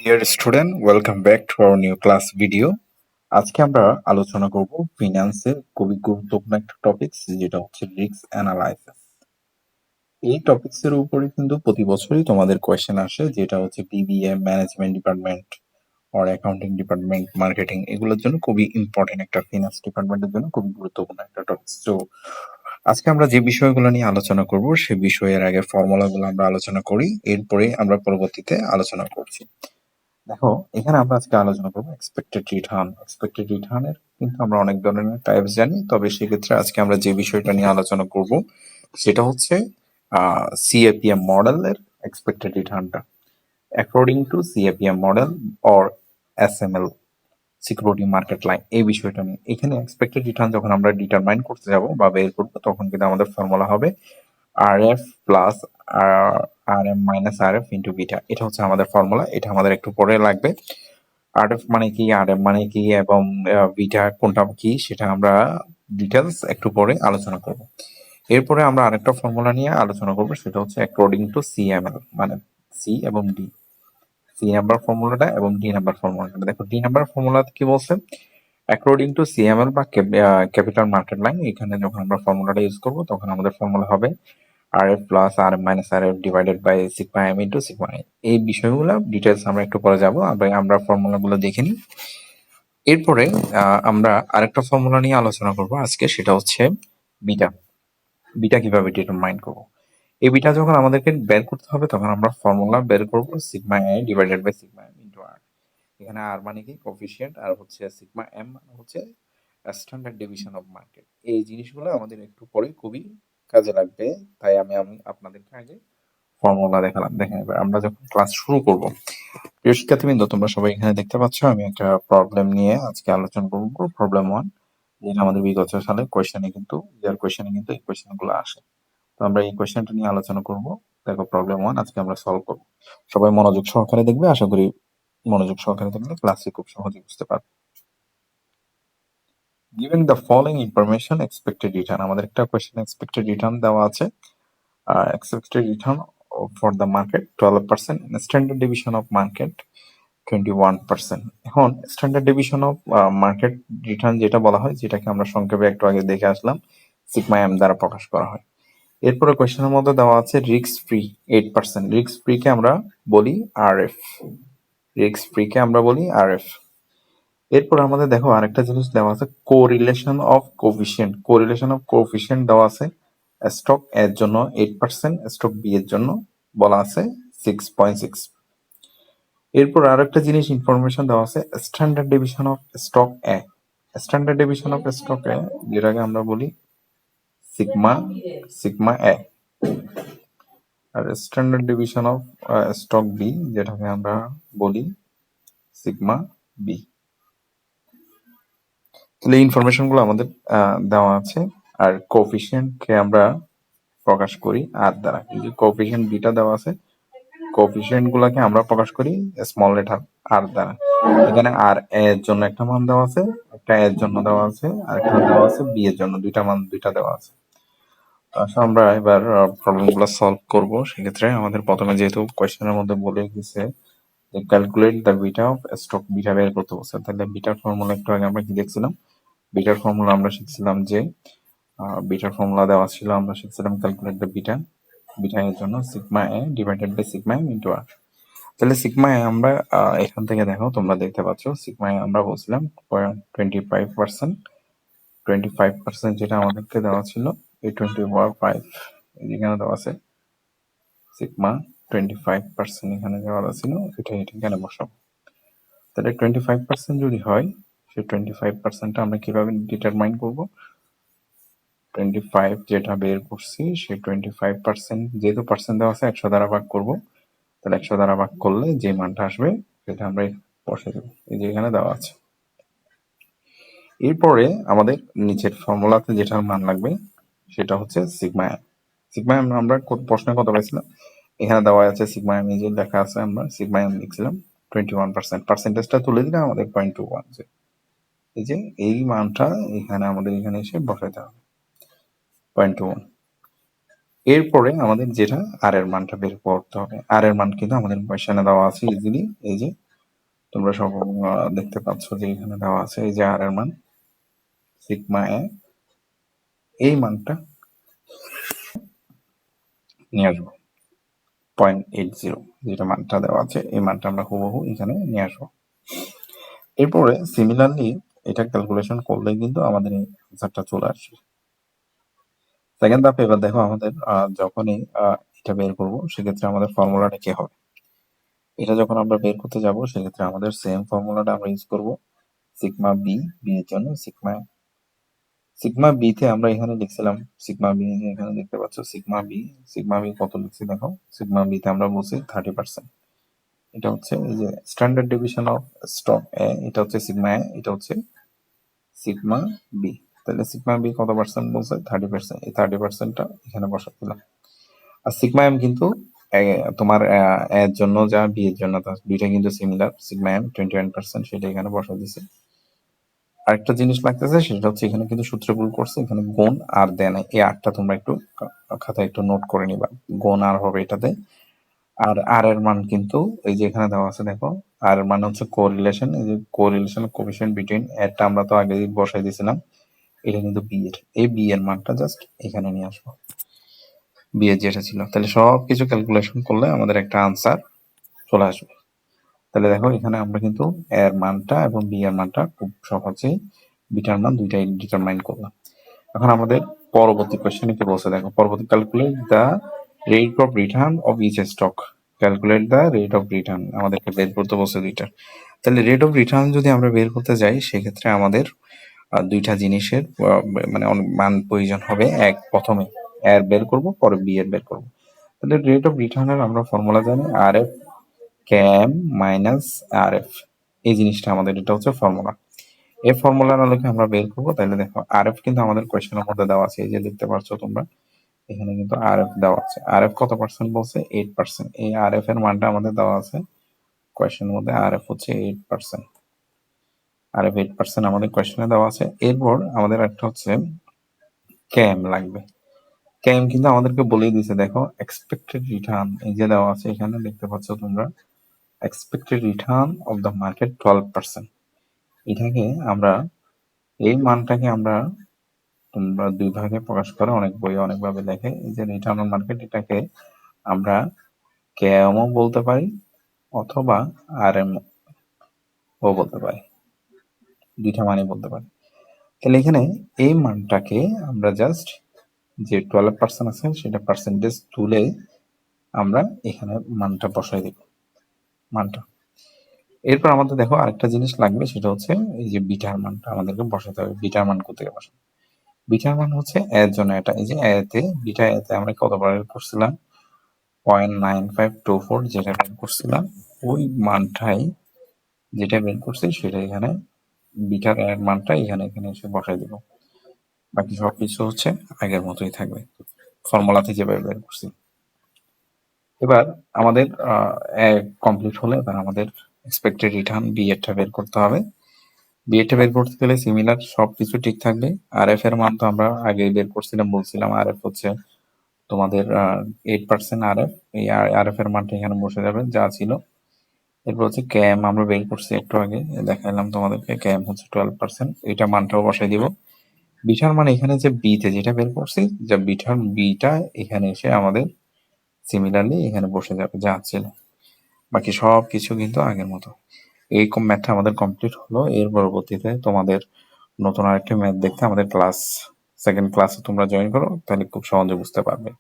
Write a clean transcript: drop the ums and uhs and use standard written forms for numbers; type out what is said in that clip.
Dear student, welcome back to our new class video. আজকে আমরা আলোচনা করব ফিনান্সের খুবই গুরুত্বপূর্ণ একটা টপিকস যেটা হচ্ছে রিস্ক অ্যানালাইসিস। এই টপিকস এর উপরে কিন্তু প্রতি বছরই তোমাদের কোয়েশ্চেন আসে, যেটা হচ্ছে BBA, management department or accounting department, marketing, এগুলোর জন্য খুবই ইম্পর্টেন্ট, একটা ফিনান্স ডিপার্টমেন্টের জন্য খুবই গুরুত্বপূর্ণ একটা টপিকস। তো আজকে আমরা যে বিষয়গুলো নিয়ে আলোচনা করব সেই বিষয়ের আগে ফর্মুলাগুলো আমরা আলোচনা করি, এরপরে আমরা পরবর্তীতে আলোচনা করছি। দেখো, এখানে আমরা আজকে আলোচনা করবো এক্সপেক্টেড রিটার্ন। এক্সপেক্টেড রিটার্নের কিন্তু আমরা অনেক ধরনের টাইপস জানি, তবে সেক্ষেত্রে আজকে আমরা যে বিষয়টা নিয়ে আলোচনা করব সেটা হচ্ছে সিএপিএম মডেলের এক্সপেক্টেড রিটার্নটা according to CAPM model or SML, security market line, এই বিষয়টা নিয়ে। এখানে এক্সপেক্টেড রিটার্ন যখন আমরা ডিটারমাইন করতে যাব বা বের করবো, তখন কিন্তু আমাদের ফর্মুলা হবে RF plus RM minus RF into beta. এটা হচ্ছে আমাদের ফর্মুলা, এটা আমাদের একটু পরে লাগবে। RF মানে কি, RM মানে কি এবং বিটা কোনটা কি, সেটা আমরা ডিটেলস একটু পরে আলোচনা করব। এরপরে আমরা আরেকটা ফর্মুলা নিয়ে আলোচনা করব, সেটা হচ্ছে অ্যাকর্ডিং টু সিএমএল, মানে সি এবং ডি, সি নাম্বার ফর্মুলাটা এবং ডি নাম্বার ফর্মুলাটা। দেখো, ডি নাম্বার ফর্মুলাতে কি বলছে, অ্যাকর্ডিং টু সিএমএল বা ক্যাপিটাল মার্কেট লাইন। এখানে যখন আমরা ফর্মুলাটা ইউজ করব, তখন আমাদের ফর্মুলা হবে RF plus RM minus RF divided by sigma M into sigma I। এই বিষয়গুলো ডিটেলস আমরা একটু পরে যাব, আমরা ফর্মুলাগুলো দেখে নিই। এরপরে আমরা আরেকটা ফর্মুলা নিয়ে আলোচনা করব আজকে, সেটা হচ্ছে বিটা। বিটা কিভাবে ডিটারমাইন করব, এই বিটা যখন আমাদেরকে বের করতে হবে, তখন আমরা ফর্মুলা বের করব sigma I divided by sigma M into R। এখানে আর মানে কি কোফিশিয়েন্ট, আর হচ্ছে সিগমা M মানে হচ্ছে স্ট্যান্ডার্ড ডেভিয়েশন অফ মার্কেট। এই জিনিসগুলো আমাদের একটু পরে খুবই কাজে লাগবে, তাই আমি আপনাদেরকে আগে ফর্মুলা দেখালাম। দেখেন, এবার আমরা যখন ক্লাস শুরু করব, প্রিয় শিক্ষার্থীবৃন্দ, তোমরা সবাই এখানে দেখতে পাচ্ছ আমি একটা প্রবলেম নিয়ে আজকে আলোচনা করব। প্রবলেম 1, যেটা আমাদের বিগত সালে কোয়েশ্চেনে কিন্তু এই কোয়েশ্চেন গুলো আসে। তো আমরা এই কোয়েশ্চেনটা নিয়ে আলোচনা করব। দেখো, প্রবলেম 1 আজকে আমরা সলভ করব। সবাই মনোযোগ সহকারে দেখবে, আশা করি মনোযোগ সহকারে দেখলে ক্লাসে খুব সহজে বুঝতে পারবে। Given the following information, expected return, আমাদের একটা কোয়েশ্চেন এক্সপেক্টেড রিটার্ন দেওয়া আছে। Expected return for the market 12%, standard division of market 21%। এখন standard division of market return যেটা বলা হয়, যেটাকে আমরা সংক্ষেপে একটু আগে দেখে আসলাম, সিগমা এম দ্বারা প্রকাশ করা হয়। এরপরে কোয়েশ্চেনের মধ্যে দেওয়া আছে রিস্ক ফ্রি 8%। রিস্ক ফ্রি কে আমরা বলি RF, রিস্ক ফ্রি কে আমরা বলি RF। এরপর আমাদের দেখো আরেকটা জিনিস দেওয়া আছে, correlation of coefficient. Correlation of coefficient দেওয়া আছে স্টক এর জন্য 8%, স্টক বি এর জন্য বলা আছে 6.6। এরপর আরেকটা জিনিস ইনফরমেশন দেওয়া আছে standard division of stock A. Standard division of stock A, যেটাকে আমরা বলি সিগমা সিগমা এ। আর standard division of stock B, যেটাকে আমরা বলি সিগমা বি। তাহলে ইনফরমেশন গুলো আমাদের দেওয়া আছে। আর কোফিশিয়েন্ট কে আমরা প্রকাশ করি আর দ্বারা, এই যে কোফিশিয়েন্ট বিটা দেওয়া আছে, কোফিশিয়েন্ট গুলাকে আমরা প্রকাশ করি স্মল লেটার আর দ্বারা। এখানে আর এর জন্য একটা মান দেওয়া আছে, একটা এর জন্য দেওয়া আছে, আর একটা দেওয়া আছে বি এর জন্য, দুইটা দেওয়া আছে। তো আসলে আমরা এবার প্রবলেম গুলো সলভ করবো। সেক্ষেত্রে আমাদের প্রথমে যেহেতু কোয়েশ্চেনের মধ্যে বলে গেছে যে calculate the beta of stock, beta বের করতে বলছে, তাহলে বিটার ফর্মুলা একটু আগে আমরা কি দেখছিলাম, বিটার ফর্মুলা আমরা শিখছিলাম যে বিটার ফর্মুলা দেওয়া ছিল, আমরা শিখছিলাম ক্যালকুলেট দ্য বিটা। বিটা এর জন্য sigma A divided by sigma M into R. তাহলে সিগমা এ আমরা এখান থেকে দেখো, তোমরা দেখতে পাচ্ছ সিগমা এ আমরা বলছিলাম 25%। 25% যেটা আমাদেরকে দেওয়া ছিল, এই 25 এখানে দেওয়া আছে সিগমা 25% এখানে দেওয়া ছিল, এটা এখানে বসাবো। তাহলে 25% যদি হয়, সেই 25%টা আমরা কিভাবে ডিটারমাইন করব, 25 যেটা বের করছি সেই 25%, যেহেতু পার্সেন্ট দেওয়া আছে 100 দ্বারা ভাগ করব। তাহলে 100 দ্বারা ভাগ করলে যে মানটা আসবে সেটা আমরা বসে দেবো, এই যে এখানে দেওয়া আছে। এরপরে আমাদের নিচের ফর্মুলাতে যেটার মান লাগবে সেটা হচ্ছে সিগমা এম। সিগমা এম আমরা প্রশ্নে কত পাইছিলাম, এখানে দেওয়া আছে সিগমা এম, এই যে লেখা আছে, আমরা সিগমা এম লিখছিলাম 21%। পার্সেন্টেজটা তুলে দিলে আমাদের 0.21, এই যে এই মানটা এখানে আমাদের এখানে এসে বসাইতে হবে 0.21। এরপরে আমাদের যেটা আর এর মানটা বের করতে হবে, আর এর মান কিন্তু আমাদের কোয়েশ্চেনে দেওয়া আছে ইজিলি, এই যে তোমরা সব দেখতে পাচ্ছ যে এখানে দেওয়া আছে এই যে আর এর মান সিগমা এ, এই মানটা নিয়ে আসবো 0.80, যেটা মানটা দেওয়া আছে এই মানটা আমরা হুবহু এখানে নিয়ে আসবো। এরপরে সিমিলারলি এটা ক্যালকুলেশন করলে কিন্তু আমাদের এই আনসারটা চলে আসবে। সেকেন্ড ধাপে এবার দেখো আমাদের যখনই এটা বের করবো সেক্ষেত্রে আমাদের ফর্মুলাটা কি হবে। এটা যখন আমরা বের করতে যাব সেক্ষেত্রে আমাদের সেম ফর্মুলাটা আমরা ইউজ করব। সিগমা বি, বি এর জন্য সিগমা বি তে আমরা এখানে লিখছিলাম সিগমা বি, এখানে দেখতে পাচ্ছ সিগমা বি কত লিখছি দেখো। সিগমা বি তে আমরা বলছি 30%। এটা হচ্ছে এই যে স্ট্যান্ডার্ড ডিভিশন অফ স্টক এ, এটা হচ্ছে সিগমা এ, এটা হচ্ছে সিগমা বি। তাহলে সিগমা বি কত পার্সেন্ট বলছে 30%, এই 30%টা এখানে বসাতে দিলাম। আর সিগমা এম কিন্তু তোমার এর জন্য যা বি এর জন্য তা দুইটা কিন্তু সিমিলার। সিগমা এম 21%, সেটা এখানে বসা দিছে। আরেকটা জিনিস লাগতেছে সেটা হচ্ছে এখানে কিন্তু সূত্রে ভুল করছে, এখানে গুণ আর দেন এই আরটা তোমরা একটু খাতায় একটু নোট করে নিবা, গুণ আর হবে এটাতে। আর আর এর মান কিন্তু এই যে এখানে দেওয়া আছে দেখো, আর এর মান হচ্ছে কোরিলেশন, এই যে কোরিলেশন কোএফিশিয়েন্ট বিটুইন, এরটা আমরা তো আগে বসাই দিয়েছিলাম, এটা কিন্তু বি এর, এই বি এর মানটা জাস্ট এখানে নিয়ে আসবো, বি এর যেটা ছিল। তাহলে সবকিছু ক্যালকুলেশন করলে আমাদের একটা আনসার চলে আসবে। তাহলে দেখো এখানে আমরা কিন্তু এর মানটা এবং বি এর মানটা খুব সহজেই বিটার মান দুইটাই ডিটারমাইন করলাম। এখন আমাদের পরবর্তী কোশ্চেনে কি বলছে দেখো, পরবর্তী calculate the rate of return of each stock. Calculate the rate of return আমাদেরকে বের করতে বলছে দুইটা। তাহলে রেট অফ রিটার্ন যদি আমরা বের করতে যাই সেক্ষেত্রে আমাদের দুইটা জিনিসের মানে মান প্রয়োজন হবে। এক, প্রথমে এর বের করব, পরে বি এর বের করব। তাহলে রেট অফ রিটার্নের আমরা ফর্মুলা জানি আর এফ ক্যাম মাইনাস আর এফ, এই জিনিসটা আমাদের এটা হচ্ছে ফর্মুলা। এই ফর্মুলার আলোকে আমরা বের করবো। তাহলে দেখো আর এফ কিন্তু আমাদের কোয়েশ্চেনের মধ্যে দেওয়া আছে, এই যে দেখতে পাচ্ছ তোমরা এখানে কিন্তু আর এফ দেওয়া আছে। আর এফ কত পার্সেন্ট বলছে 8%, এই আর এফ এর মানটা আমাদের দেওয়া আছে কোয়েশ্চেনের মধ্যে, আর এফ হচ্ছে 8%, আর এফ 8% আমাদের কোয়েশ্চেনে দেওয়া আছে। এরপর আমাদের একটা হচ্ছে ক্যাম লাগবে। ক্যাম কিন্তু আমাদেরকে বলেই দিছে দেখো, এক্সপেক্টেড রিটার্ন এই যে দেওয়া আছে এখানে দেখতে পাচ্ছ তোমরা, expected return of the market 12%। এটাকে আমরা, এই মানটাকে আমরা, তোমরা দুই ভাগে প্রকাশ করে, অনেক বই অনেকভাবে লেখে। এই যে রিটার্ন অন মার্কেট, এটাকে আমরা কেএমও বলতে পারি অথবা আর এম ও বলতে পারি, দুইটা মানে বলতে পারি। তাহলে এখানে এই মানটাকে আমরা জাস্ট যে 12% আছে সেটা পার্সেন্টেজ তুলে আমরা এখানে মানটা বসাই দিব, মানটা। এরপর আমাদের দেখো আরেকটা জিনিস লাগবে, সেটা হচ্ছে এই যে বিটার মানটা আমাদেরকে বসাতে হবে। বিটার মান কোথেকে বসাবো? বিটার মান হচ্ছে এর জন্য এটা, এই যে এতে বিটা এতে আমরা কতবার করছিলাম 0.9524, যেটা বের করছিলাম ওই মানটাই যেটা বের করছি সেটা এখানে বিটার এর মানটা এখানে এখানে এসে বসাই দিব। বাকি সবকিছু হচ্ছে আগের মতোই থাকবে, ফর্মুলাতে যেভাবে বের করছি। এবার আমাদের কমপ্লিট হলে এবার আমাদের এক্সপেক্টেড রিটার্ন বি এরটা বের করতে হবে। বি এরটা বের করতে গেলে সিমিলার সবকিছু ঠিক থাকবে। আর এফ এর মান তো আমরা আগে বের করছিলাম, বলছিলাম আর এফ হচ্ছে তোমাদের 8% আর এফ, এই আর এফ এর মানটা এখানে বসে যাবে যা ছিল। এরপর হচ্ছে ক্যাম আমরা বের করছি একটু আগে, দেখাইলাম তোমাদেরকে, ক্যাম হচ্ছে 12%, এটা মানটাও বসাই দিব। বিটার মানে এখানে যে বিতে যেটা বের করছি, যা বিটার বিটা এখানে এসে আমাদের সিমিলারলি এখানে বসে যাবে যা ছিল। বাকি সব কিছু কিন্তু আগের মতো। এই ম্যাথটা আমাদের কমপ্লিট হলো। এর পরবর্তীতে তোমাদের নতুন আরেকটা ম্যাথ দেখতে আমাদের ক্লাস, সেকেন্ড ক্লাসে তোমরা জয়েন করো, তাহলে খুব সহজে বুঝতে পারবে।